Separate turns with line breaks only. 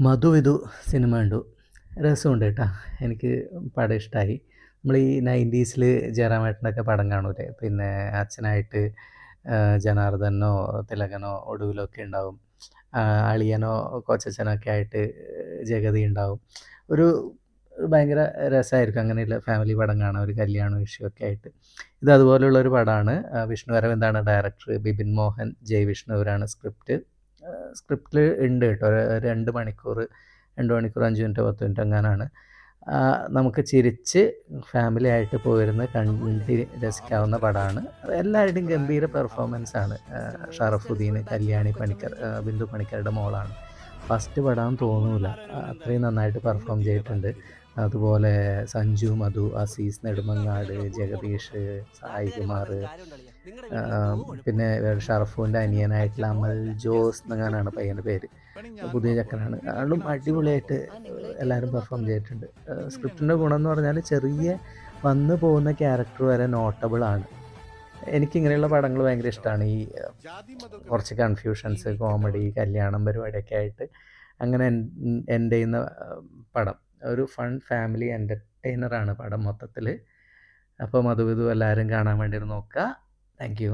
മധുവിധു സിനിമ കണ്ടു. രസമുണ്ട് കേട്ടോ. എനിക്ക് പടം ഇഷ്ടമായി. നമ്മൾ ഈ 90s ജയറാമേട്ടൻ്റെയൊക്കെ പടം കാണൂലേ, പിന്നെ അച്ഛനായിട്ട് ജനാർദ്ദനോ തിലകനോ ഒടുവിലൊക്കെ ഉണ്ടാവും. അളിയനോ കൊച്ചച്ഛനൊക്കെ ആയിട്ട് ജഗതി ഉണ്ടാവും. ഒരു ഭയങ്കര രസമായിരിക്കും അങ്ങനെയുള്ള ഫാമിലി പടം കാണാൻ, ഒരു കല്യാണം വിഷയമൊക്കെ ആയിട്ട്. ഇത് അതുപോലെയുള്ളൊരു പടമാണ്. വിഷ്ണു അരവിന്ദാണ് ഡയറക്ടർ, ബിപിൻ മോഹൻ, ജയ് വിഷ്ണു ഇവരാണ് സ്ക്രിപ്റ്റ്. സ്ക്രിപ്റ്റിൽ ഉണ്ട് കേട്ടോ. 2 മണിക്കൂർ 2 മണിക്കൂർ 5 മിനിറ്റ് 10 മിനിറ്റ് എങ്ങാനാണ്. നമുക്ക് ചിരിച്ച് ഫാമിലി ആയിട്ട് പോയിരുന്ന് കണ്ട് രസിക്കാവുന്ന പടമാണ്. എല്ലാവരുടെയും ഗംഭീര പെർഫോമൻസാണ്. ഷറഫുദ്ദീൻ, കല്യാണി പണിക്കർ, ബിന്ദു പണിക്കരുടെ മോളാണ്. ഫസ്റ്റ് പടാന്ന് തോന്നൂല, അത്രയും നന്നായിട്ട് പെർഫോം ചെയ്തിട്ടുണ്ട്. അതുപോലെ സഞ്ജു, മധു, അസീസ് നെടുമങ്ങാട്, ജഗദീഷ്, സായികുമാർ, പിന്നെ ഷറഫുവിൻ്റെ അനിയനായിട്ടുള്ള അമൽ ജോസ് എന്നെങ്ങാനാണ് പയ്യൻ്റെ പേര്. പുതിയ ചക്കനാണ്. ആളും അടിപൊളിയായിട്ട് എല്ലാവരും പെർഫോം ചെയ്തിട്ടുണ്ട്. സ്ക്രിപ്റ്റിൻ്റെ ഗുണം എന്ന് പറഞ്ഞാൽ ചെറിയ വന്നു പോകുന്ന ക്യാരക്ടർ വരെ നോട്ടബിളാണ്. എനിക്കിങ്ങനെയുള്ള പടങ്ങൾ ഭയങ്കര ഇഷ്ടമാണ്. ഈ കുറച്ച് കൺഫ്യൂഷൻസ്, കോമഡി, കല്യാണം പരിപാടിയൊക്കെ ആയിട്ട് അങ്ങനെ എൻഡ് ചെയ്യുന്ന പടം. ഒരു ഫൺ ഫാമിലി എൻ്റർടൈനറാണ് പടം മൊത്തത്തിൽ. അപ്പോൾ മധുവിധു എല്ലാവരും കാണാൻ വേണ്ടി നോക്കുക. Thank you.